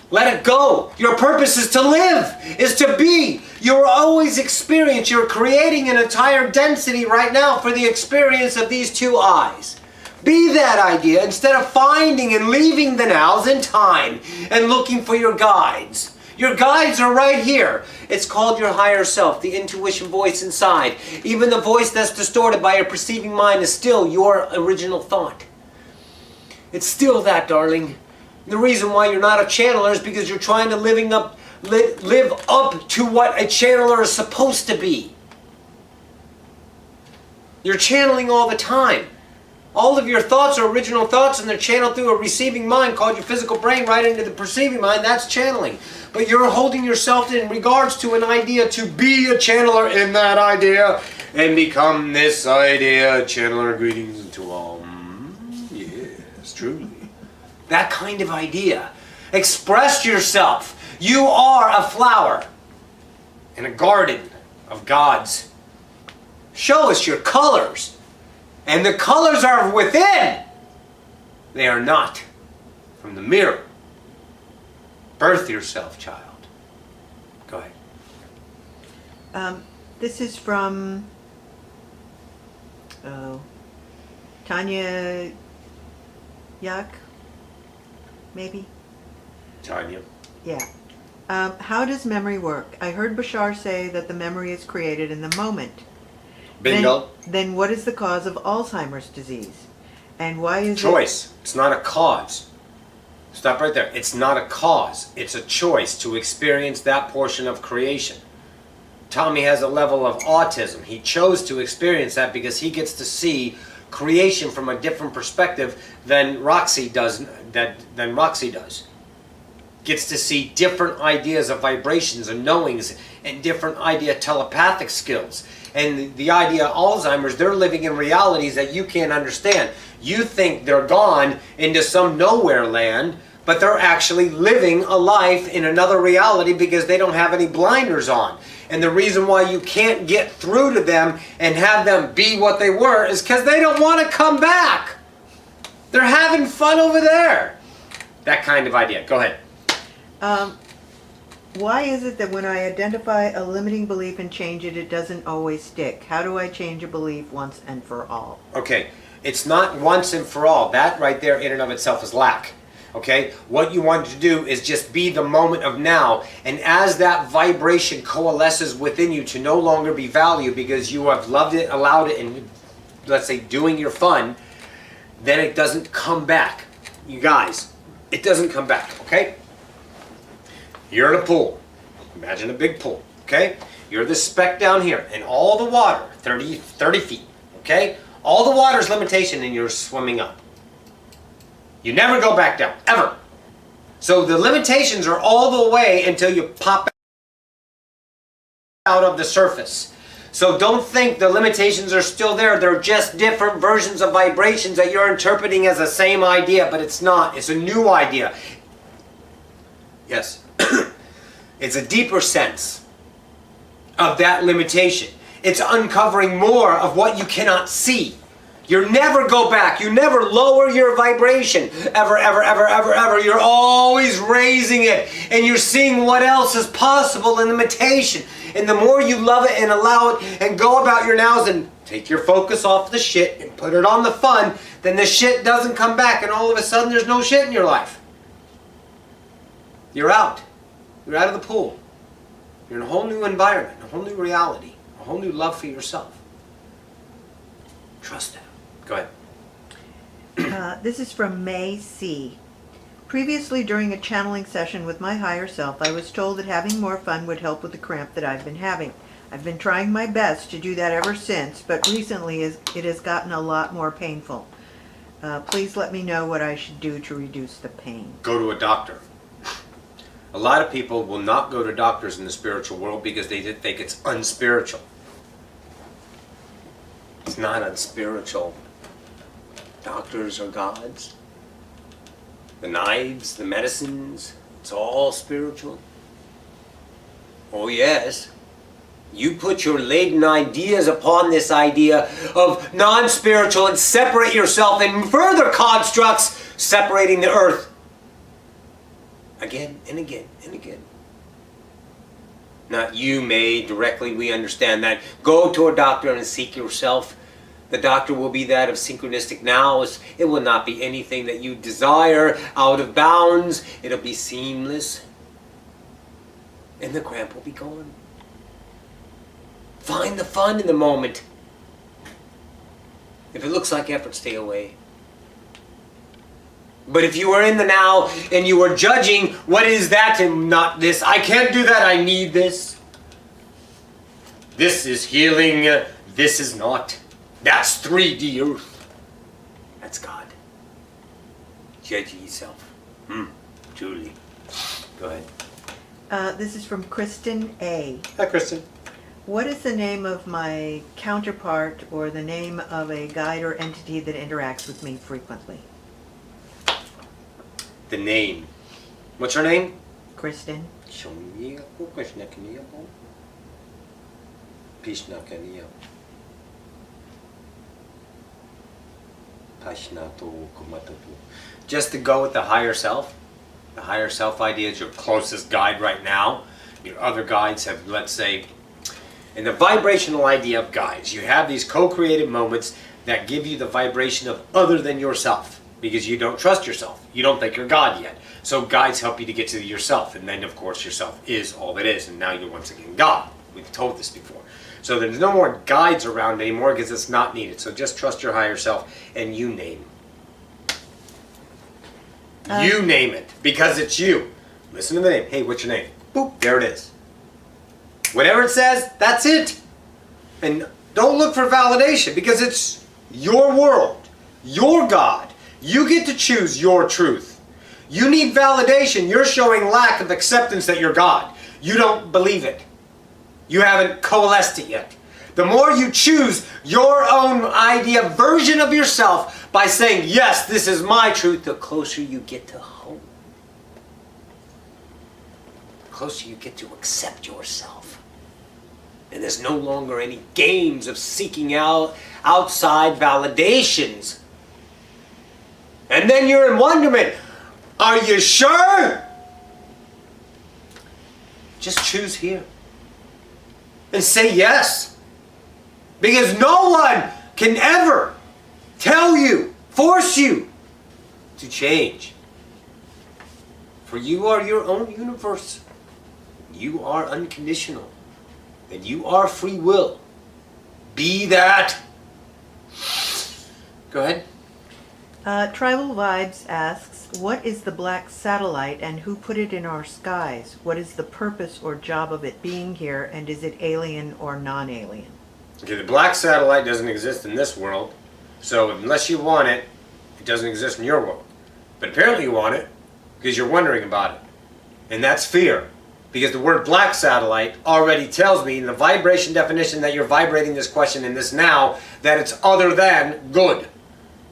Let it go. Your purpose is to live, is to be. You're always experience. You're creating an entire density right now for the experience of these two eyes. Be that idea instead of finding and leaving the nows in time and looking for your guides. Your guides are right here. It's called your higher self, the intuition voice inside. Even the voice that's distorted by your perceiving mind is still your original thought. It's still that, darling. The reason why you're not a channeler is because you're trying to live up to what a channeler is supposed to be. You're channeling all the time. All of your thoughts are original thoughts, and they're channeled through a receiving mind called your physical brain right into the perceiving mind. That's channeling. But you're holding yourself in regards to an idea to be a channeler in that idea and become this idea. Channeler, greetings to all. Yes, truly. That kind of idea. Express yourself. You are a flower in a garden of gods. Show us your colors. And the colors are within. They are not from the mirror. Birth yourself, child. Go ahead. This is from Tanya Yak. Maybe? Tanya. Yeah. How does memory work? I heard Bashar say that the memory is created in the moment. Bingo. Then what is the cause of Alzheimer's disease? And why is Choice. It's not a cause. Stop right there. It's not a cause. It's a choice to experience that portion of creation. Tommy has a level of autism. He chose to experience that because he gets to see creation from a different perspective than Roxy does. Gets to see different ideas of vibrations and knowings and different idea telepathic skills. And the idea of Alzheimer's, they're living in realities that you can't understand. You think they're gone into some nowhere land, but they're actually living a life in another reality because they don't have any blinders on. And the reason why you can't get through to them and have them be what they were is because they don't want to come back. They're having fun over there. That kind of idea. Go ahead. Why is it that when I identify a limiting belief and change it, it doesn't always stick? How do I change a belief once and for all? Okay, it's not once and for all. That right there in and of itself is lack. Okay, what you want to do is just be the moment of now, and as that vibration coalesces within you to no longer be valued because you have loved it, allowed it, and let's say doing your fun, then it doesn't come back. You guys, it doesn't come back, okay? You're in a pool. Imagine a big pool, okay? You're the speck down here, and all the water, 30 feet, okay? All the water's limitation, and you're swimming up. You never go back down, ever. So the limitations are all the way until you pop out of the surface. So don't think the limitations are still there. They're just different versions of vibrations that you're interpreting as the same idea, but it's not. It's a new idea. Yes. It's a deeper sense of that limitation. It's uncovering more of what you cannot see. You never go back. You never lower your vibration. Ever, ever, ever, ever, ever. You're always raising it. And you're seeing what else is possible in limitation. And the more you love it and allow it and go about your nows and take your focus off the shit and put it on the fun, then the shit doesn't come back and all of a sudden there's no shit in your life. You're out. You're out of the pool. You're in a whole new environment, a whole new reality, a whole new love for yourself. Trust that. Go ahead. This is from May C. Previously, during a channeling session with my higher self, I was told that having more fun would help with the cramp that I've been having. I've been trying my best to do that ever since, but recently it has gotten a lot more painful. Please let me know what I should do to reduce the pain. Go to a doctor. A lot of people will not go to doctors in the spiritual world because they think it's unspiritual. It's not unspiritual. Doctors are gods. The knives, the medicines, it's all spiritual. Oh yes. You put your laden ideas upon this idea of non-spiritual and separate yourself in further constructs, separating the earth. Again and again and again. Not you, May, directly, we understand that. Go to a doctor and seek yourself. The doctor will be that of synchronistic nows. It will not be anything that you desire out of bounds. It'll be seamless. And the cramp will be gone. Find the fun in the moment. If it looks like effort, stay away. But if you are in the now and you are judging, what is that and not this? I can't do that, I need this. This is healing, this is not. That's 3D Earth. That's God. Judge yourself. Truly. Go ahead. This is from Kristen A. Hi, Kristen. What is the name of my counterpart or the name of a guide or entity that interacts with me frequently? The name. What's her name? Kristen. Just to go with the higher self. The higher self idea is your closest guide right now. Your other guides have, let's say, in the vibrational idea of guides, you have these co-created moments that give you the vibration of other than yourself because you don't trust yourself. You don't think you're God yet. So guides help you to get to yourself, and then of course yourself is all that is, and now you're once again God. We've told this before. So there's no more guides around anymore because it's not needed. So just trust your higher self and you name. You name it, because it's you. Listen to the name. Hey, what's your name? Boop, there it is. Whatever it says, that's it. And don't look for validation, because it's your world, your God. You get to choose your truth. You need validation. You're showing lack of acceptance that you're God. You don't believe it. You haven't coalesced it yet. The more you choose your own idea, version of yourself by saying, yes, this is my truth, the closer you get to home. The closer you get to accept yourself. And there's no longer any games of seeking out outside validations. And then you're in wonderment. Are you sure? Just choose here. And say yes. Because no one can ever tell you, force you to change. For you are your own universe. You are unconditional. And you are free will. Be that. Go ahead. Tribal Vibes asks, what is the black satellite and who put it in our skies? What is the purpose or job of it being here, and is it alien or non-alien? Okay, the black satellite doesn't exist in this world, so unless you want it, it doesn't exist in your world. But apparently you want it, because you're wondering about it. And that's fear. Because the word black satellite already tells me in the vibration definition that you're vibrating this question in this now, that it's other than good.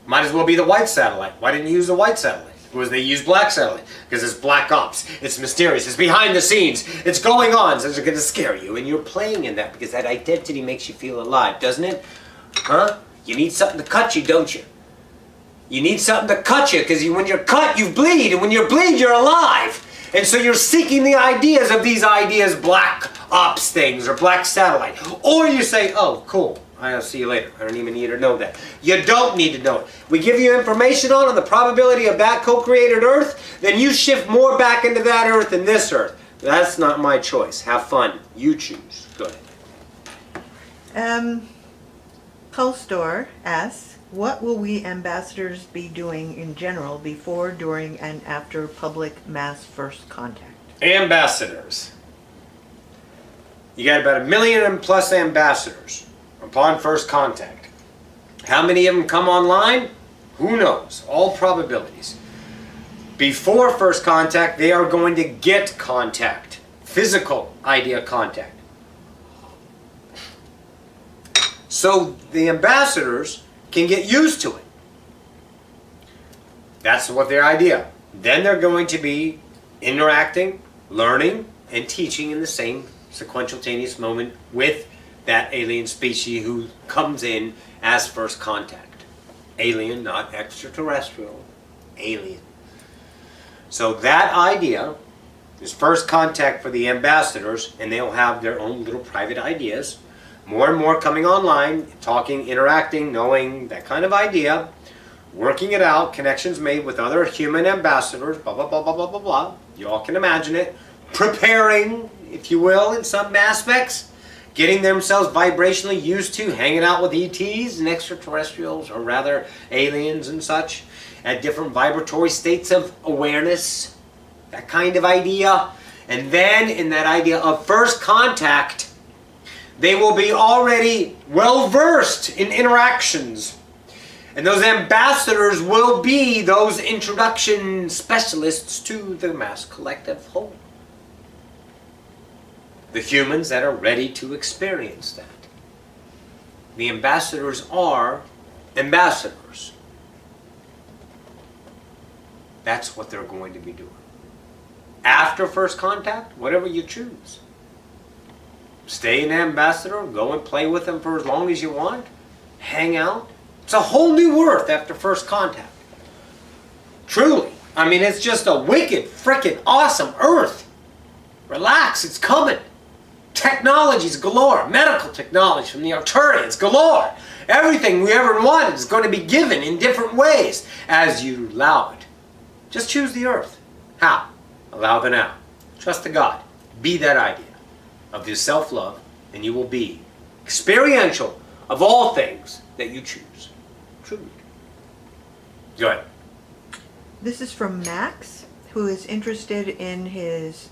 Might as well be the white satellite. Why didn't you use the white satellite? Because they use black satellite. Because it's black ops. It's mysterious. It's behind the scenes. It's going on. So it's going to scare you. And you're playing in that because that identity makes you feel alive, doesn't it? Huh? You need something to cut you, don't you? You need something to cut you because when you're cut, you bleed. And when you bleed, you're alive. And so you're seeking the ideas of these ideas, black ops things or black satellite. Or you say, oh, cool. I'll see you later. I don't even need to know that. You don't need to know it. We give you information on the probability of that co-created Earth, then you shift more back into that Earth than this Earth. That's not my choice. Have fun. You choose. Go ahead. Postor asks, what will we ambassadors be doing in general before, during, and after public mass first contact? Ambassadors. You got about 1 million plus ambassadors upon first contact. How many of them come online? Who knows? All probabilities. Before first contact, they are going to get contact. Physical idea contact. So the ambassadors can get used to it. That's what their idea. Then they're going to be interacting, learning, and teaching in the same sequential moment with that alien species who comes in as first contact. Alien, not extraterrestrial. Alien. So that idea is first contact for the ambassadors, and they'll have their own little private ideas. More and more coming online, talking, interacting, knowing that kind of idea, working it out, connections made with other human ambassadors, blah, blah, blah, blah, blah, blah, blah. You all can imagine it. Preparing, if you will, in some aspects. Getting themselves vibrationally used to hanging out with ETs and extraterrestrials, or rather aliens and such, at different vibratory states of awareness. That kind of idea. And then in that idea of first contact, they will be already well versed in interactions. And those ambassadors will be those introduction specialists to the mass collective whole. The humans that are ready to experience that. The ambassadors are ambassadors. That's what they're going to be doing. After first contact, whatever you choose. Stay an ambassador, go and play with them for as long as you want. Hang out. It's a whole new Earth after first contact. Truly. I mean, it's just a wicked, frickin' awesome Earth. Relax, it's coming. Technologies galore. Medical technology from the Arcturians galore. Everything we ever wanted is going to be given in different ways as you allow it. Just choose the Earth. How? Allow the now. Trust the God. Be that idea of your self-love, and you will be experiential of all things that you choose. Truly. Go ahead. This is from Max, who is interested in his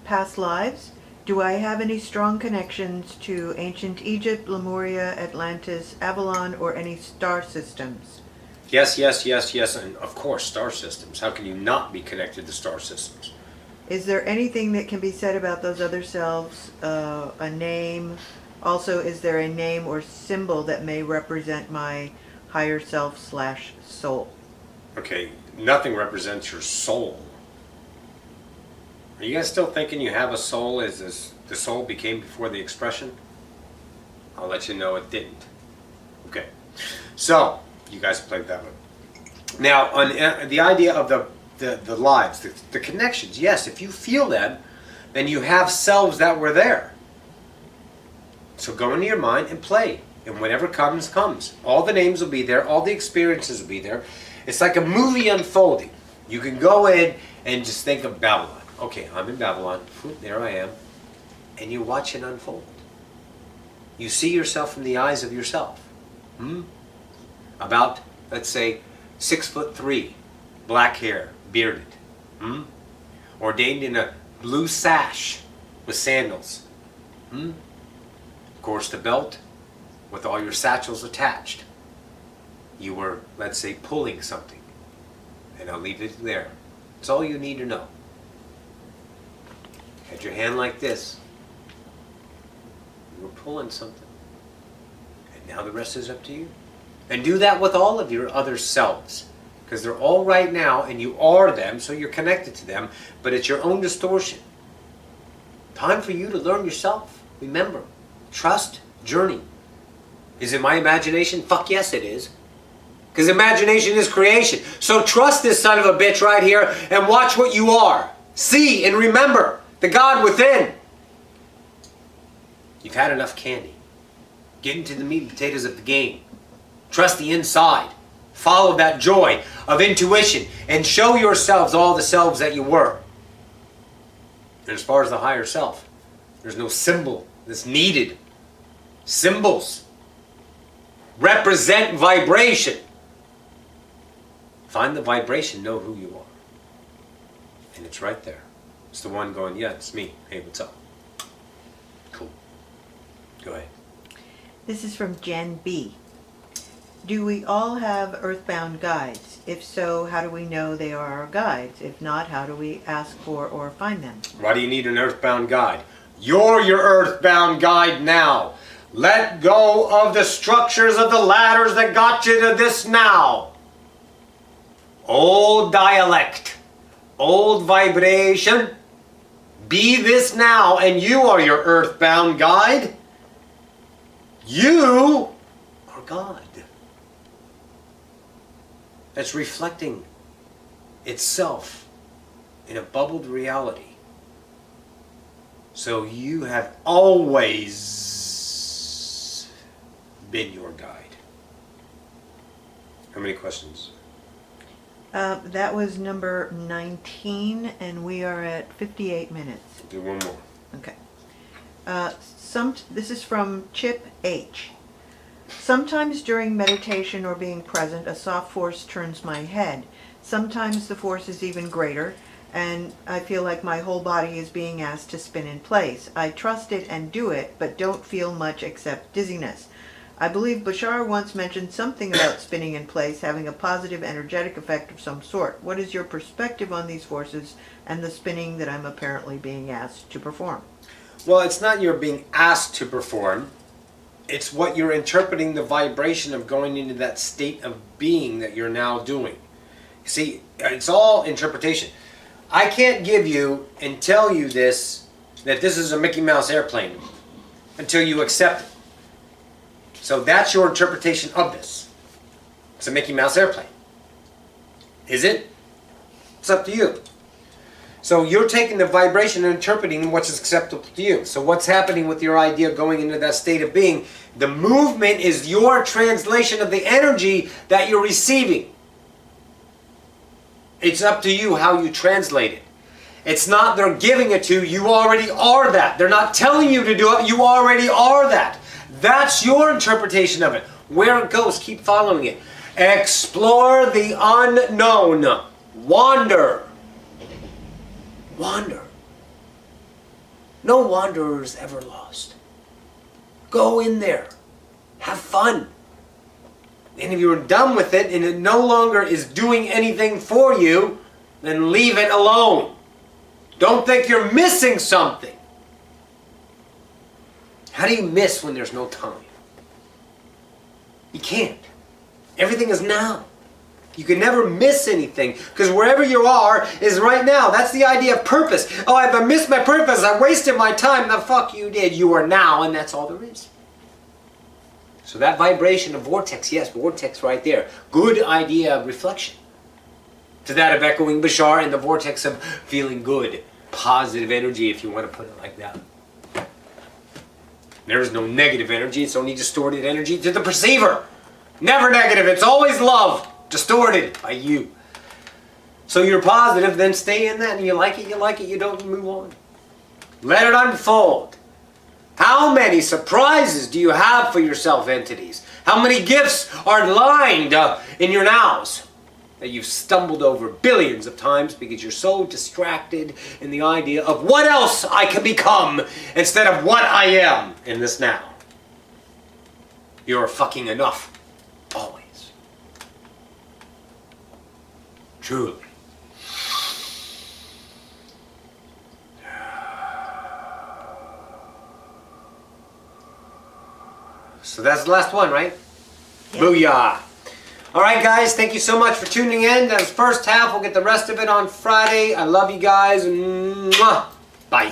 past lives. Do I have any strong connections to ancient Egypt, Lemuria, Atlantis, Avalon, or any star systems? Yes, yes, yes, yes, and of course, star systems. How can you not be connected to star systems? Is there anything that can be said about those other selves? A name? Also, is there a name or symbol that may represent my higher self / soul? Okay, nothing represents your soul. Are you guys still thinking you have a soul as the soul became before the expression? I'll let you know it didn't. Okay, so you guys played that one. Now, on the idea of the lives, the connections, yes, if you feel them, then you have selves that were there. So go into your mind and play. And whatever comes, comes. All the names will be there. All the experiences will be there. It's like a movie unfolding. You can go in and just think of Babylon. Okay, I'm in Babylon. There I am. And you watch it unfold. You see yourself from the eyes of yourself. About, let's say, 6'3", black hair, bearded. Ordained in a blue sash with sandals. Of course, the belt with all your satchels attached. You were, let's say, pulling something. And I'll leave it there. It's all you need to know. Had your hand like this. You were pulling something. And now the rest is up to you. And do that with all of your other selves. Because they're all right now, and you are them, so you're connected to them. But it's your own distortion. Time for you to learn yourself. Remember, trust, journey. Is it my imagination? Fuck yes it is. Because imagination is creation. So trust this son of a bitch right here and watch what you are. See and remember the God within. You've had enough candy. Get into the meat and potatoes of the game. Trust the inside. Follow that joy of intuition and show yourselves all the selves that you were. And as far as the higher self, there's no symbol that's needed. Symbols represent vibration. Find the vibration, know who you are. And it's right there. It's the one going, yeah, it's me. Hey, what's up? Cool. Go ahead. This is from Jen B. Do we all have earthbound guides? If so, how do we know they are our guides? If not, how do we ask for or find them? Why do you need an earthbound guide? You're your earthbound guide now. Let go of the structures of the ladders that got you to this now. Old dialect, old vibration. Be this now, and you are your earthbound guide. You are God. That's reflecting itself in a bubbled reality. So you have always been your guide. How many questions? That was number 19, and we are at 58 minutes. Do one more. Okay. This is from Chip H. Sometimes during meditation or being present, a soft force turns my head. Sometimes the force is even greater, and I feel like my whole body is being asked to spin in place. I trust it and do it, but don't feel much except dizziness. I believe Bashar once mentioned something about spinning in place having a positive energetic effect of some sort. What is your perspective on these forces and the spinning that I'm apparently being asked to perform? Well, it's not you're being asked to perform. It's what you're interpreting the vibration of going into that state of being that you're now doing. See, it's all interpretation. I can't give you and tell you this, that this is a Mickey Mouse airplane, until you accept it. So that's your interpretation of this. It's a Mickey Mouse airplane. Is it? It's up to you. So you're taking the vibration and interpreting what's acceptable to you. So what's happening with your idea going into that state of being? The movement is your translation of the energy that you're receiving. It's up to you how you translate it. It's not they're giving it to you. You already are that. They're not telling you to do it. You already are that. That's your interpretation of it. Where it goes, keep following it. Explore the unknown. Wander. Wander. No wanderer is ever lost. Go in there. Have fun. And if you're done with it and it no longer is doing anything for you, then leave it alone. Don't think you're missing something. How do you miss when there's no time? You can't. Everything is now. You can never miss anything because wherever you are is right now. That's the idea of purpose. Oh, if I missed my purpose, I wasted my time. The fuck you did. You are now, and that's all there is. So that vibration of vortex, yes, vortex right there. Good idea of reflection. To that of echoing Bashar and the vortex of feeling good. Positive energy, if you want to put it like that. There is no negative energy. It's only distorted energy to the perceiver. Never negative. It's always love. Distorted by you. So you're positive, then stay in that, and you like it, you don't move on. Let it unfold. How many surprises do you have for yourself, entities? How many gifts are lined in your nows that you've stumbled over billions of times because you're so distracted in the idea of what else I can become instead of what I am in this now? You're fucking enough. Always. Truly. So that's the last one, right? Yep. Booyah. All right, guys. Thank you so much for tuning in. That's the first half. We'll get the rest of it on Friday. I love you guys. Mwah. Bye.